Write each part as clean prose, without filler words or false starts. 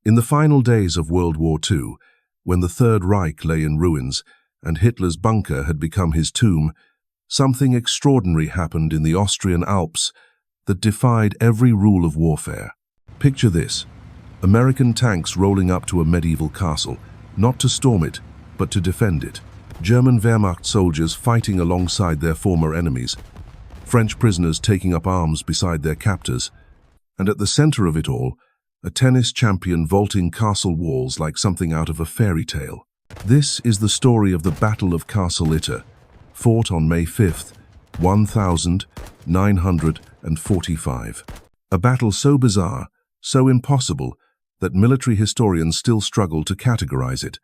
In the final days of World War II, when the Third Reich lay in ruins and Hitler's bunker had become his tomb, something extraordinary happened in the Austrian Alps that defied every rule of warfare. Picture this: American tanks rolling up to a medieval castle, not to storm it, but to defend it. German Wehrmacht soldiers fighting alongside their former enemies. French prisoners taking up arms beside their captors. And at the center of it all, a tennis champion vaulting castle walls like something out of a fairy tale. This is the story of the Battle of Castle Itter, fought on May 5th, 1945. A battle so bizarre, so impossible, that military historians still struggle to categorize it.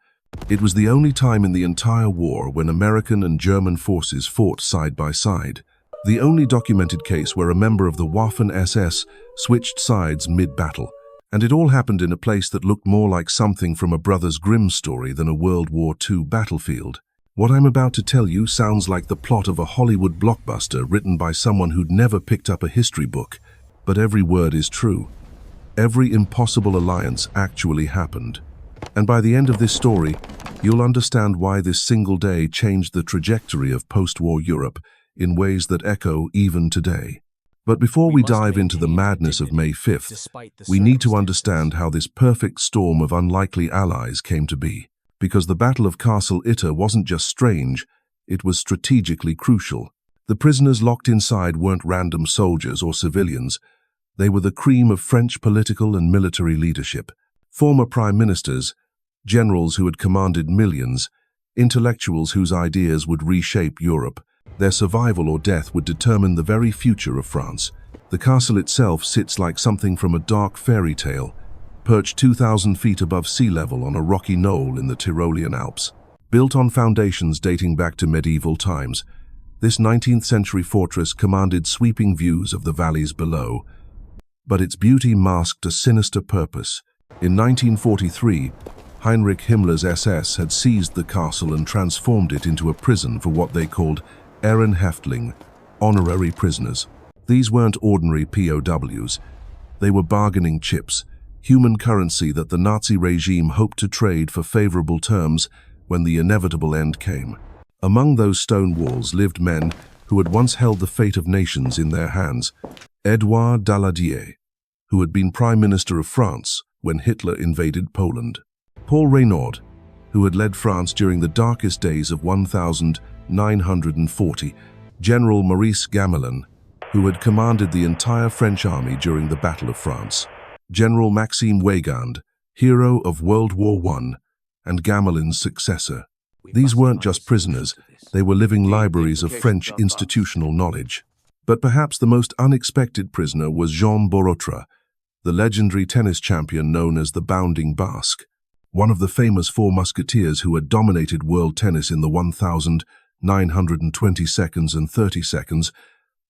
It was the only time in the entire war when American and German forces fought side by side. The only documented case where a member of the Waffen-SS switched sides mid-battle. And it all happened in a place that looked more like something from a Brothers Grimm story than a World War II battlefield. What I'm about to tell you sounds like the plot of a Hollywood blockbuster written by someone who'd never picked up a history book. But every word is true. Every impossible alliance actually happened. And by the end of this story, you'll understand why this single day changed the trajectory of post-war Europe in ways that echo even today. But before we dive into the madness of May 5th, we need to understand how this perfect storm of unlikely allies came to be. Because the Battle of Castle Itter wasn't just strange, it was strategically crucial. The prisoners locked inside weren't random soldiers or civilians. They were the cream of French political and military leadership. Former prime ministers, generals who had commanded millions, intellectuals whose ideas would reshape Europe. Their survival or death would determine the very future of France. The castle itself sits like something from a dark fairy tale, perched 2,000 feet above sea level on a rocky knoll in the Tyrolean Alps. Built on foundations dating back to medieval times, this 19th century fortress commanded sweeping views of the valleys below. But its beauty masked a sinister purpose. In 1943, Heinrich Himmler's SS had seized the castle and transformed it into a prison for what they called Ehrenhäftling, honorary prisoners. These weren't ordinary POWs. They were bargaining chips, human currency that the Nazi regime hoped to trade for favorable terms when the inevitable end came. Among those stone walls lived men who had once held the fate of nations in their hands. Édouard Daladier, who had been Prime Minister of France when Hitler invaded Poland. Paul Reynaud, who had led France during the darkest days of 1940. General Maurice Gamelin, who had commanded the entire French army during the Battle of France. General Maxime Weygand, hero of World War I, and Gamelin's successor. These weren't just prisoners, they were living libraries of French institutional knowledge. But perhaps the most unexpected prisoner was Jean Borotra, the legendary tennis champion known as the Bounding Basque. One of the famous Four Musketeers who had dominated world tennis in the 1,920 seconds and 30 seconds,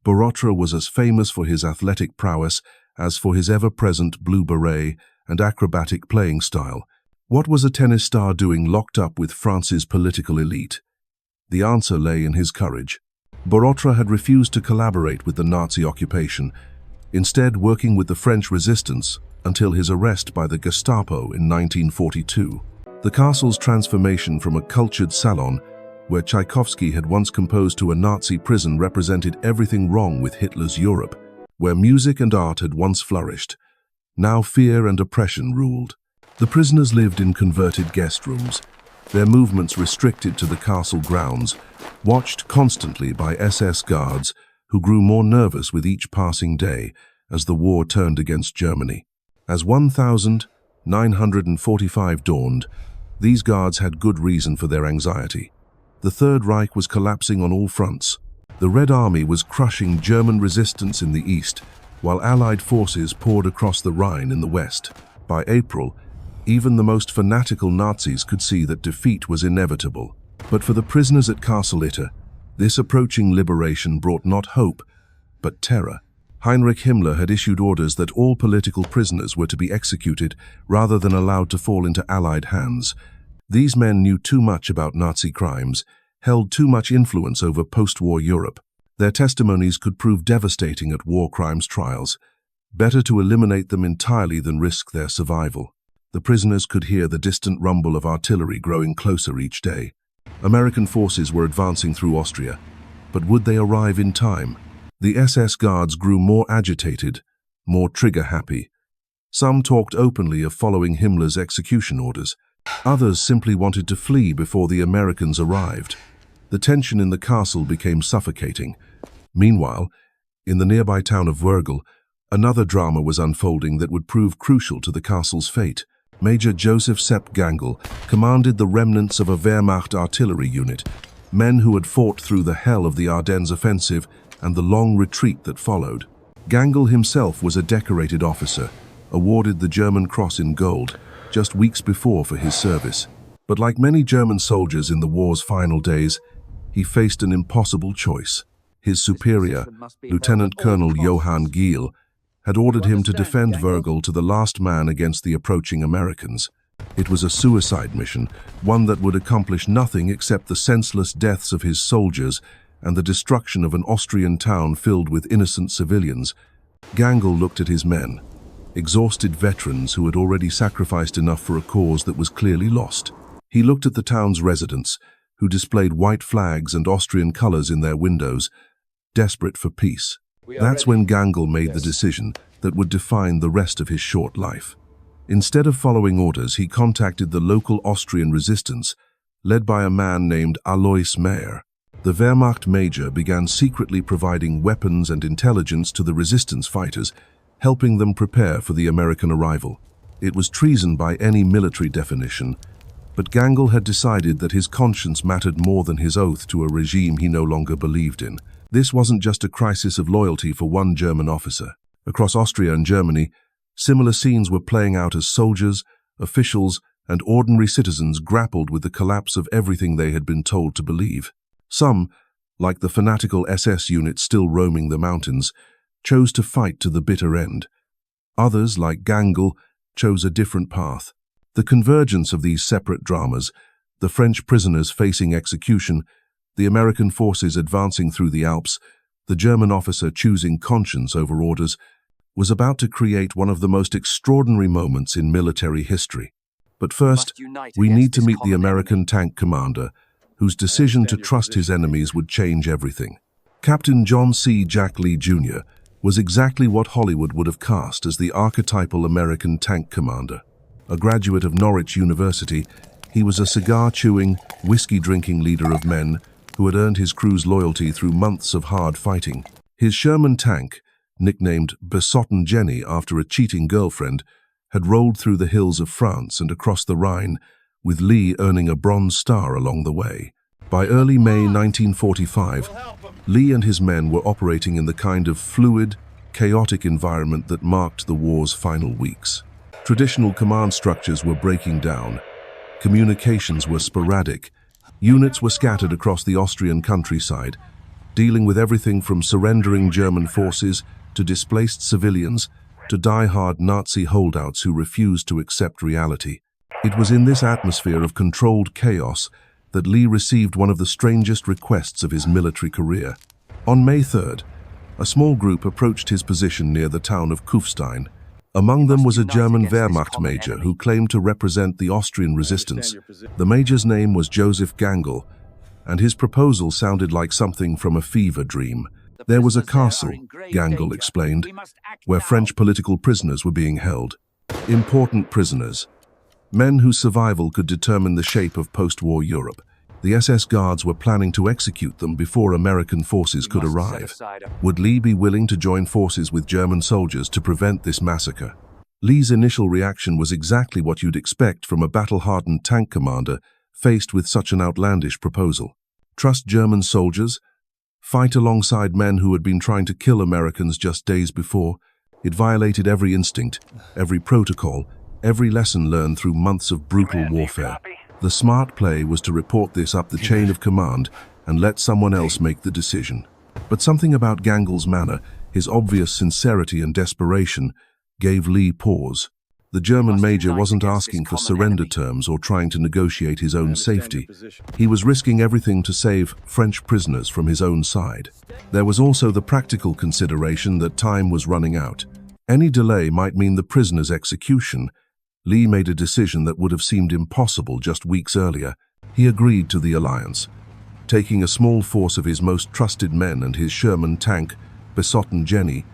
Borotra was as famous for his athletic prowess as for his ever-present blue beret and acrobatic playing style. What was a tennis star doing locked up with France's political elite? The answer lay in his courage. Borotra had refused to collaborate with the Nazi occupation, instead working with the French resistance until his arrest by the Gestapo in 1942. The castle's transformation from a cultured salon, where Tchaikovsky had once composed to a Nazi prison, represented everything wrong with Hitler's Europe. Where music and art had once flourished, now fear and oppression ruled. The prisoners lived in converted guest rooms, their movements restricted to the castle grounds, watched constantly by SS guards who grew more nervous with each passing day as the war turned against Germany. As 1945 dawned, these guards had good reason for their anxiety. The Third Reich was collapsing on all fronts. The Red Army was crushing German resistance in the east, while Allied forces poured across the Rhine in the west. By April, even the most fanatical Nazis could see that defeat was inevitable. But for the prisoners at Castle Itter, this approaching liberation brought not hope, but terror. Heinrich Himmler had issued orders that all political prisoners were to be executed rather than allowed to fall into Allied hands. These men knew too much about Nazi crimes, held too much influence over post-war Europe. Their testimonies could prove devastating at war crimes trials. Better to eliminate them entirely than risk their survival. The prisoners could hear the distant rumble of artillery growing closer each day. American forces were advancing through Austria, but would they arrive in time? The SS guards grew more agitated, more trigger-happy. Some talked openly of following Himmler's execution orders. Others simply wanted to flee before the Americans arrived. The tension in the castle became suffocating. Meanwhile, in the nearby town of Wörgl, another drama was unfolding that would prove crucial to the castle's fate. Major Joseph Sepp Gangl commanded the remnants of a Wehrmacht artillery unit, men who had fought through the hell of the Ardennes offensive and the long retreat that followed. Gangl himself was a decorated officer, awarded the German Cross in Gold just weeks before for his service. But like many German soldiers in the war's final days, he faced an impossible choice. His superior, Lieutenant Colonel Johann Giel, had ordered him to defend Wörgl to the last man against the approaching Americans. It was a suicide mission, one that would accomplish nothing except the senseless deaths of his soldiers and the destruction of an Austrian town filled with innocent civilians. Gangl looked at his men, exhausted veterans who had already sacrificed enough for a cause that was clearly lost. He looked at the town's residents, who displayed white flags and Austrian colors in their windows, desperate for peace. That's when Gangl made the decision that would define the rest of his short life. Instead of following orders, he contacted the local Austrian resistance, led by a man named Alois Mayer. The Wehrmacht major began secretly providing weapons and intelligence to the resistance fighters, helping them prepare for the American arrival. It was treason by any military definition, but Gangl had decided that his conscience mattered more than his oath to a regime he no longer believed in. This wasn't just a crisis of loyalty for one German officer. Across Austria and Germany, similar scenes were playing out as soldiers, officials, and ordinary citizens grappled with the collapse of everything they had been told to believe. Some, like the fanatical SS unit still roaming the mountains, chose to fight to the bitter end. Others, like Gangl, chose a different path. The convergence of these separate dramas, the French prisoners facing execution, the American forces advancing through the Alps, the German officer choosing conscience over orders, was about to create one of the most extraordinary moments in military history. But first, we need to meet the American tank commander, whose decision to trust his enemies would change everything. Captain John C. Jack Lee Jr. was exactly what Hollywood would have cast as the archetypal American tank commander. A graduate of Norwich University, he was a cigar-chewing, whiskey-drinking leader of men who had earned his crew's loyalty through months of hard fighting. His Sherman tank, nicknamed Besotten Jenny after a cheating girlfriend, had rolled through the hills of France and across the Rhine, with Lee earning a Bronze Star along the way. By early May 1945, Lee and his men were operating in the kind of fluid, chaotic environment that marked the war's final weeks. Traditional command structures were breaking down. Communications were sporadic. Units were scattered across the Austrian countryside, dealing with everything from surrendering German forces to displaced civilians to die-hard Nazi holdouts who refused to accept reality. It was in this atmosphere of controlled chaos that Lee received one of the strangest requests of his military career. On May 3rd, a small group approached his position near the town of Kufstein. Among them was a German Wehrmacht major who claimed to represent the Austrian resistance. The major's name was Joseph Gangl, and his proposal sounded like something from a fever dream. There was a castle, Gangl explained, where French political prisoners were being held. Important prisoners, men whose survival could determine the shape of post-war Europe. The SS guards were planning to execute them before American forces could arrive. Would Lee be willing to join forces with German soldiers to prevent this massacre? Lee's initial reaction was exactly what you'd expect from a battle-hardened tank commander faced with such an outlandish proposal. Trust German soldiers? Fight alongside men who had been trying to kill Americans just days before? It violated every instinct, every protocol, every lesson learned through months of brutal warfare. The smart play was to report this up the chain of command and let someone else make the decision. But something about Gangl's manner, his obvious sincerity and desperation, gave Lee pause. The German major wasn't asking for surrender terms or trying to negotiate his own safety. He was risking everything to save French prisoners from his own side. There was also the practical consideration that time was running out. Any delay might mean the prisoner's execution, Lee made a decision that would have seemed impossible just weeks earlier. He agreed to the alliance. Taking a small force of his most trusted men and his Sherman tank, Besotten Jenny,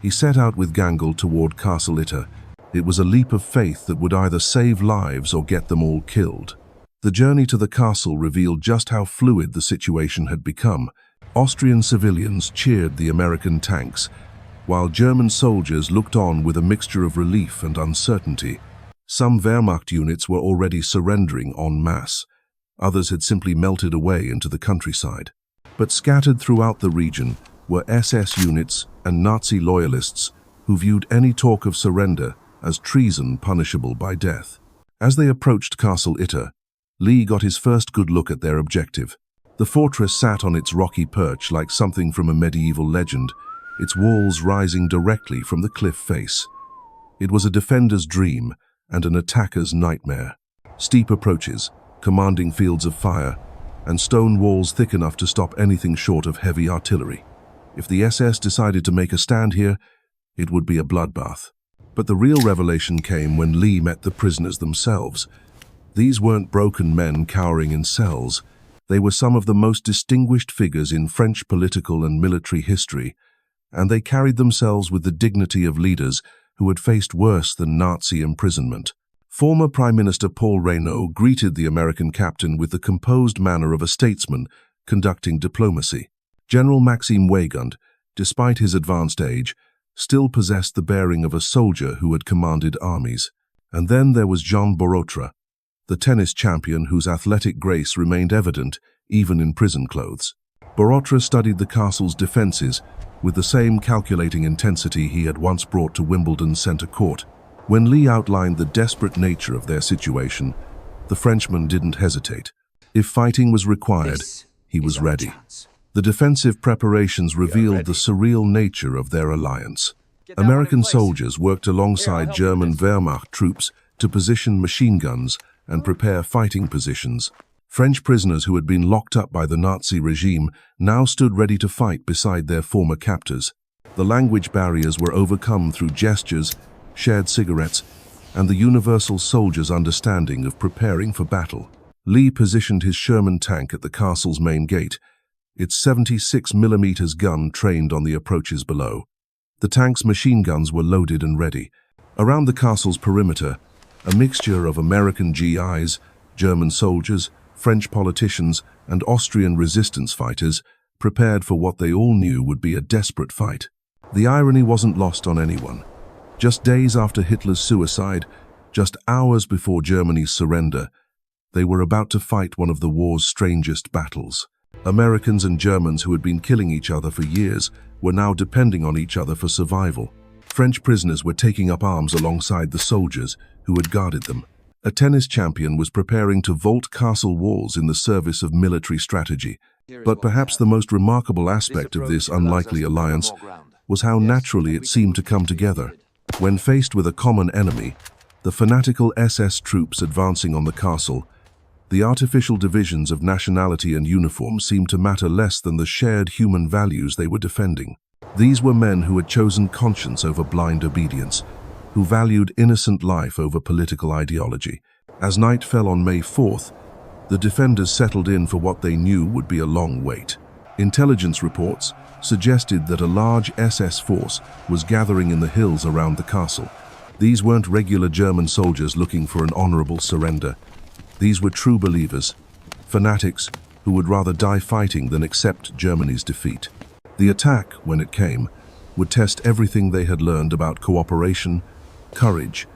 he set out with Gangl toward Castle Itter. It was a leap of faith that would either save lives or get them all killed. The journey to the castle revealed just how fluid the situation had become. Austrian civilians cheered the American tanks, while German soldiers looked on with a mixture of relief and uncertainty. Some Wehrmacht units were already surrendering en masse. Others had simply melted away into the countryside. But scattered throughout the region were SS units and Nazi loyalists who viewed any talk of surrender as treason punishable by death. As they approached Castle Itter, Lee got his first good look at their objective. The fortress sat on its rocky perch like something from a medieval legend, its walls rising directly from the cliff face. It was a defender's dream and an attacker's nightmare. Steep approaches, commanding fields of fire, and stone walls thick enough to stop anything short of heavy artillery. If the SS decided to make a stand here, it would be a bloodbath. But the real revelation came when Lee met the prisoners themselves. These weren't broken men cowering in cells. They were some of the most distinguished figures in French political and military history, and they carried themselves with the dignity of leaders who had faced worse than Nazi imprisonment. Former Prime Minister Paul Reynaud greeted the American captain with the composed manner of a statesman conducting diplomacy. General Maxime Weygand, despite his advanced age, still possessed the bearing of a soldier who had commanded armies. And then there was Jean Borotra, the tennis champion whose athletic grace remained evident even in prison clothes. Borotra studied the castle's defenses with the same calculating intensity he had once brought to Wimbledon's centre court. When Lee outlined the desperate nature of their situation, the Frenchman didn't hesitate. If fighting was required, he was ready. The defensive preparations revealed the surreal nature of their alliance. American soldiers worked alongside German Wehrmacht troops to position machine guns and prepare fighting positions. French prisoners who had been locked up by the Nazi regime now stood ready to fight beside their former captors. The language barriers were overcome through gestures, shared cigarettes, and the universal soldier's understanding of preparing for battle. Lee positioned his Sherman tank at the castle's main gate, its 76mm gun trained on the approaches below. The tank's machine guns were loaded and ready. Around the castle's perimeter, a mixture of American GIs, German soldiers, French politicians, and Austrian resistance fighters prepared for what they all knew would be a desperate fight. The irony wasn't lost on anyone. Just days after Hitler's suicide, just hours before Germany's surrender, they were about to fight one of the war's strangest battles. Americans and Germans who had been killing each other for years were now depending on each other for survival. French prisoners were taking up arms alongside the soldiers who had guarded them. A tennis champion was preparing to vault castle walls in the service of military strategy. But perhaps the most remarkable aspect of this unlikely alliance was how naturally it seemed to come together. When faced with a common enemy, the fanatical SS troops advancing on the castle, the artificial divisions of nationality and uniform seemed to matter less than the shared human values they were defending. These were men who had chosen conscience over blind obedience, who valued innocent life over political ideology. As night fell on May 4th, the defenders settled in for what they knew would be a long wait. Intelligence reports suggested that a large SS force was gathering in the hills around the castle. These weren't regular German soldiers looking for an honorable surrender. These were true believers, fanatics who would rather die fighting than accept Germany's defeat. The attack, when it came, would test everything they had learned about cooperation, courage,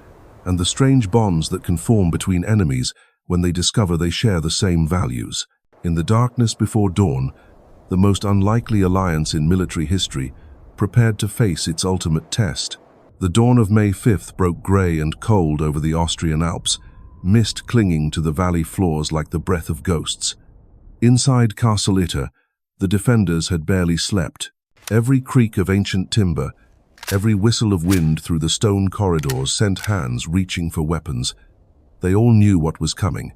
and the strange bonds that can form between enemies when they discover they share the same values. In the darkness before dawn, the most unlikely alliance in military history prepared to face its ultimate test. The dawn of May 5th broke grey and cold over the Austrian Alps, mist clinging to the valley floors like the breath of ghosts. Inside Castle Itter, the defenders had barely slept. Every creak of ancient timber, every whistle of wind through the stone corridors sent hands reaching for weapons. They all knew what was coming.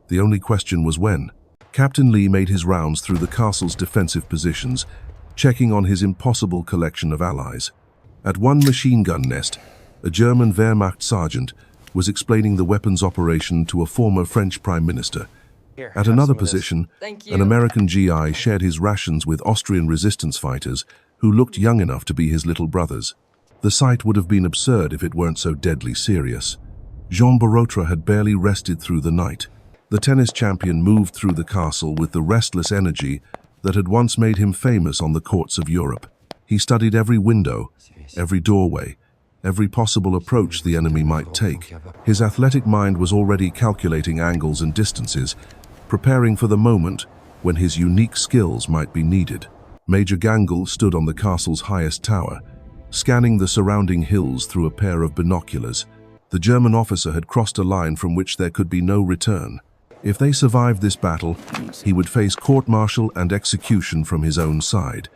The only question was when. Captain Lee made his rounds through the castle's defensive positions, checking on his impossible collection of allies. At one machine gun nest, a German Wehrmacht sergeant was explaining the weapon's operation to a former French prime minister. At another position, an American GI shared his rations with Austrian resistance fighters who looked young enough to be his little brothers. The sight would have been absurd if it weren't so deadly serious. Jean Borotra had barely rested through the night. The tennis champion moved through the castle with the restless energy that had once made him famous on the courts of Europe. He studied every window, every doorway, every possible approach the enemy might take. His athletic mind was already calculating angles and distances, preparing for the moment when his unique skills might be needed. Major Gangl stood on the castle's highest tower, scanning the surrounding hills through a pair of binoculars. The German officer had crossed a line from which there could be no return. If they survived this battle, he would face court-martial and execution from his own side.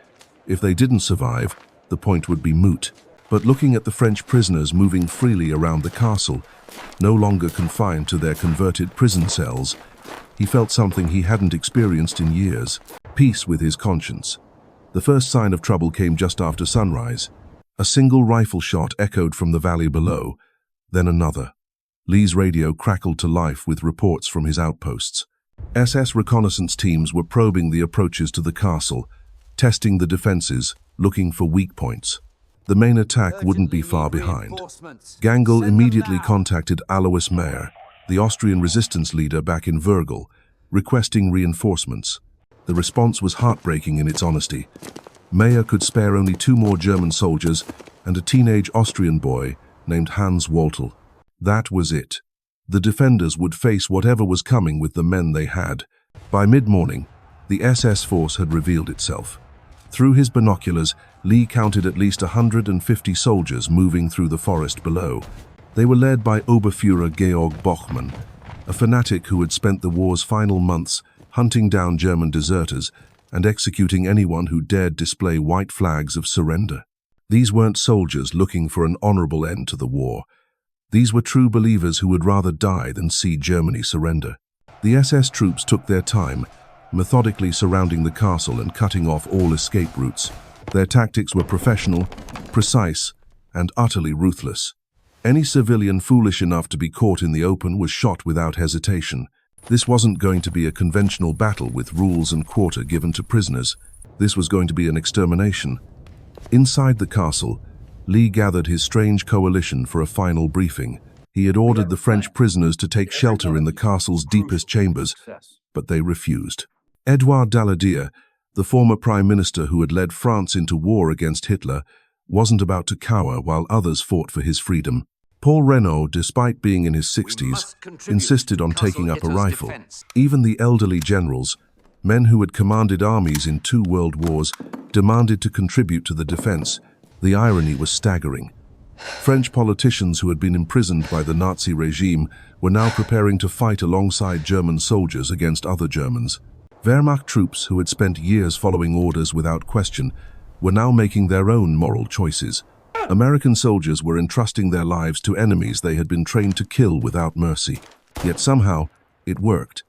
If they didn't survive, the point would be moot. But looking at the French prisoners moving freely around the castle, no longer confined to their converted prison cells, he felt something he hadn't experienced in years: peace with his conscience. The first sign of trouble came just after sunrise. A single rifle shot echoed from the valley below, then another. Lee's radio crackled to life with reports from his outposts. SS reconnaissance teams were probing the approaches to the castle, testing the defenses, looking for weak points. The main attack wouldn't be far behind. Gangl immediately contacted Alois Mayer, the Austrian resistance leader back in Wörgl, requesting reinforcements. The response was heartbreaking in its honesty. Mayer could spare only 2 more German soldiers and a teenage Austrian boy named Hans Wörgl. That was it. The defenders would face whatever was coming with the men they had. By mid-morning, the SS force had revealed itself. Through his binoculars, Lee counted at least 150 soldiers moving through the forest below. They were led by Oberfuhrer Georg Bochmann, a fanatic who had spent the war's final months hunting down German deserters and executing anyone who dared display white flags of surrender. These weren't soldiers looking for an honorable end to the war. These were true believers who would rather die than see Germany surrender. The SS troops took their time, methodically surrounding the castle and cutting off all escape routes. Their tactics were professional, precise, and utterly ruthless. Any civilian foolish enough to be caught in the open was shot without hesitation. This wasn't going to be a conventional battle with rules and quarter given to prisoners. This was going to be an extermination. Inside the castle, Lee gathered his strange coalition for a final briefing. He had ordered the French prisoners to take shelter in the castle's deepest chambers, but they refused. Édouard Daladier, the former prime minister who had led France into war against Hitler, wasn't about to cower while others fought for his freedom. Paul Reynaud, despite being in his 60s, insisted on taking up a rifle. Even the elderly generals, men who had commanded armies in 2 world wars, demanded to contribute to the defense. The irony was staggering. French politicians who had been imprisoned by the Nazi regime were now preparing to fight alongside German soldiers against other Germans. Wehrmacht troops who had spent years following orders without question were now making their own moral choices. American soldiers were entrusting their lives to enemies they had been trained to kill without mercy. Yet somehow, it worked.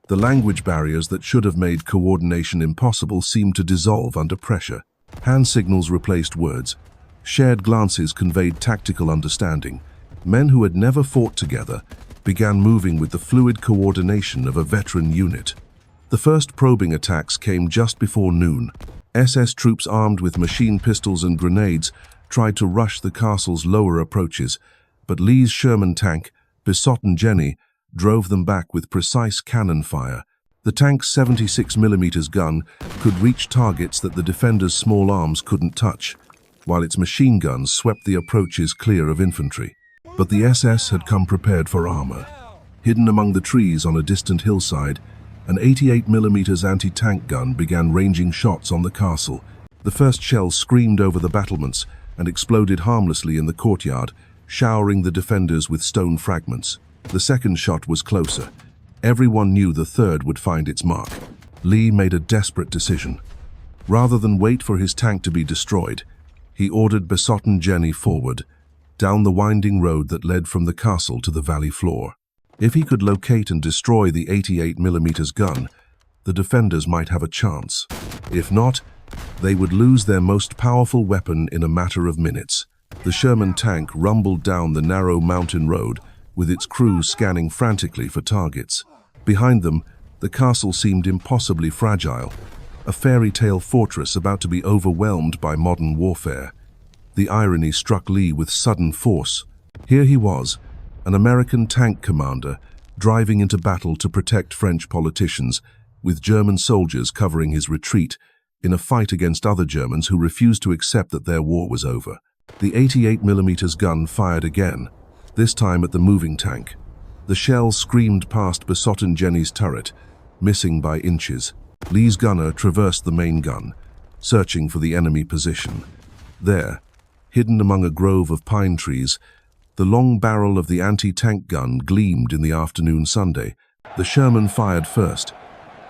The language barriers that should have made coordination impossible seemed to dissolve under pressure. Hand signals replaced words. Shared glances conveyed tactical understanding. Men who had never fought together began moving with the fluid coordination of a veteran unit. The first probing attacks came just before noon. SS troops armed with machine pistols and grenades tried to rush the castle's lower approaches, but Lee's Sherman tank, Besotten Jenny, drove them back with precise cannon fire. The tank's 76mm gun could reach targets that the defenders' small arms couldn't touch, while its machine guns swept the approaches clear of infantry. But the SS had come prepared for armor. Hidden among the trees on a distant hillside, an 88mm anti-tank gun began ranging shots on the castle. The first shell screamed over the battlements and exploded harmlessly in the courtyard, showering the defenders with stone fragments. The second shot was closer. Everyone knew the third would find its mark. Lee made a desperate decision. Rather than wait for his tank to be destroyed, he ordered Besotten Jenny forward, down the winding road that led from the castle to the valley floor. If he could locate and destroy the 88mm gun, the defenders might have a chance. If not, they would lose their most powerful weapon in a matter of minutes. The Sherman tank rumbled down the narrow mountain road, with its crew scanning frantically for targets. Behind them, the castle seemed impossibly fragile, a fairy tale fortress about to be overwhelmed by modern warfare. The irony struck Lee with sudden force. Here he was, an American tank commander, driving into battle to protect French politicians, with German soldiers covering his retreat, in a fight against other Germans who refused to accept that their war was over. The 88mm gun fired again, this time at the moving tank. The shell screamed past Besotten Jenny's turret, missing by inches. Lee's gunner traversed the main gun, searching for the enemy position. There, hidden among a grove of pine trees, the long barrel of the anti-tank gun gleamed in the afternoon Sunday. The Sherman fired first.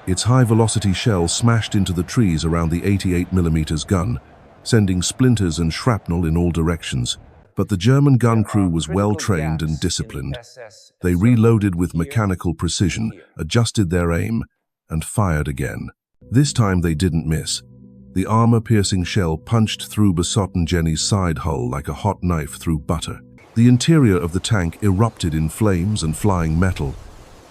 Its high-velocity shell smashed into the trees around the 88mm gun, sending splinters and shrapnel in all directions. But the German gun crew was well-trained and disciplined. They reloaded with mechanical precision, adjusted their aim, and fired again. This time they didn't miss. The armor-piercing shell punched through Besotten Jenny's side hull like a hot knife through butter. The interior of the tank erupted in flames and flying metal.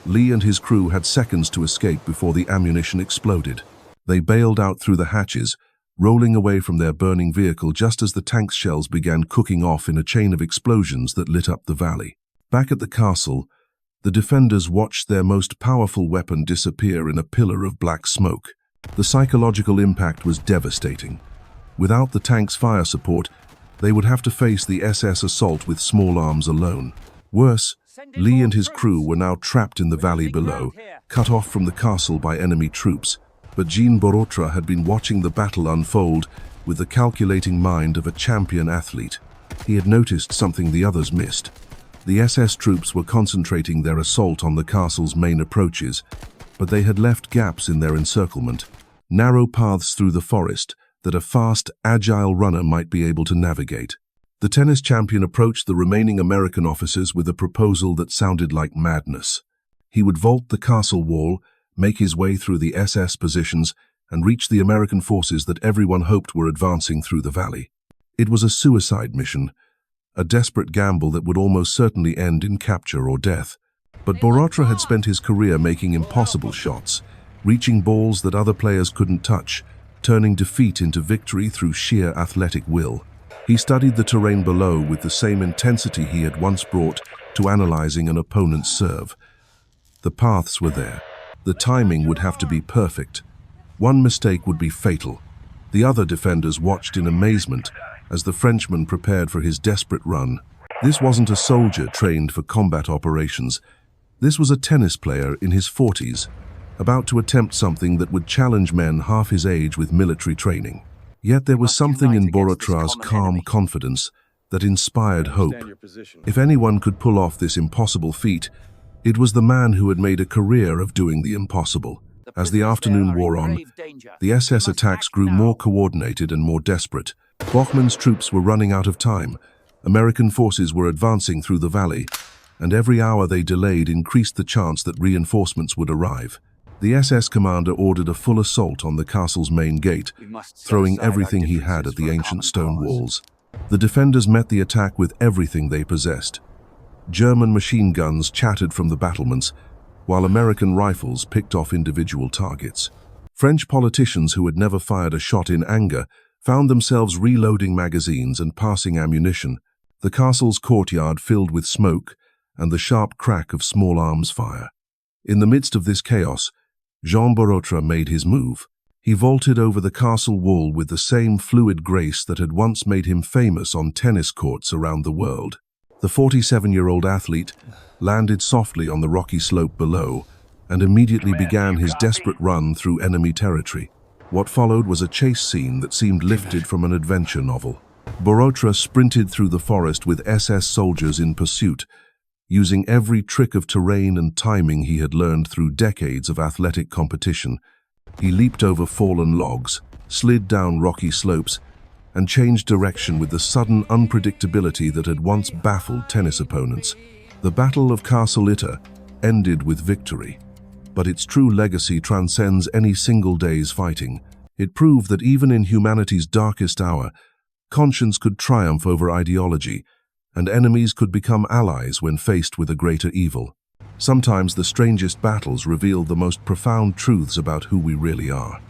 Lee and his crew had seconds to escape before the ammunition exploded. They bailed out through the hatches, rolling away from their burning vehicle just as the tank's shells began cooking off in a chain of explosions that lit up the valley. Back at the castle, the defenders watched their most powerful weapon disappear in a pillar of black smoke. The psychological impact was devastating. Without the tank's fire support, they would have to face the SS assault with small arms alone. Worse, Lee and his crew were now trapped in the valley below, cut off from the castle by enemy troops. But Jean Borotra had been watching the battle unfold with the calculating mind of a champion athlete. He had noticed something the others missed. The SS troops were concentrating their assault on the castle's main approaches, but they had left gaps in their encirclement, narrow paths through the forest that a fast, agile runner might be able to navigate. The tennis champion approached the remaining American officers with a proposal that sounded like madness. He would vault the castle wall, make his way through the SS positions, and reach the American forces that everyone hoped were advancing through the valley. It was a suicide mission, a desperate gamble that would almost certainly end in capture or death. But Borotra had spent his career making impossible shots, reaching balls that other players couldn't touch, turning defeat into victory through sheer athletic will. He studied the terrain below with the same intensity he had once brought to analyzing an opponent's serve. The paths were there. The timing would have to be perfect. One mistake would be fatal. The other defenders watched in amazement as the Frenchman prepared for his desperate run. This wasn't a soldier trained for combat operations. This was a tennis player in his 40s, about to attempt something that would challenge men half his age with military training. Yet there was something in Borotra's calm confidence that inspired hope. If anyone could pull off this impossible feat, it was the man who had made a career of doing the impossible. As the afternoon wore on, the SS attacks grew more coordinated and more desperate. Bachmann's troops were running out of time. American forces were advancing through the valley, and every hour they delayed increased the chance that reinforcements would arrive. The SS commander ordered a full assault on the castle's main gate, throwing everything he had at the ancient stone walls. The defenders met the attack with everything they possessed. German machine guns chattered from the battlements, while American rifles picked off individual targets. French politicians who had never fired a shot in anger found themselves reloading magazines and passing ammunition, the castle's courtyard filled with smoke and the sharp crack of small arms fire. In the midst of this chaos, Jean Borotra made his move. He vaulted over the castle wall with the same fluid grace that had once made him famous on tennis courts around the world. The 47-year-old athlete landed softly on the rocky slope below and immediately began his desperate run through enemy territory. What followed was a chase scene that seemed lifted from an adventure novel. Borotra sprinted through the forest with SS soldiers in pursuit, using every trick of terrain and timing he had learned through decades of athletic competition. He leaped over fallen logs, slid down rocky slopes, and changed direction with the sudden unpredictability that had once baffled tennis opponents. The Battle of Castle Itter ended with victory, but its true legacy transcends any single day's fighting. It proved that even in humanity's darkest hour, conscience could triumph over ideology, and enemies could become allies when faced with a greater evil. Sometimes the strangest battles reveal the most profound truths about who we really are.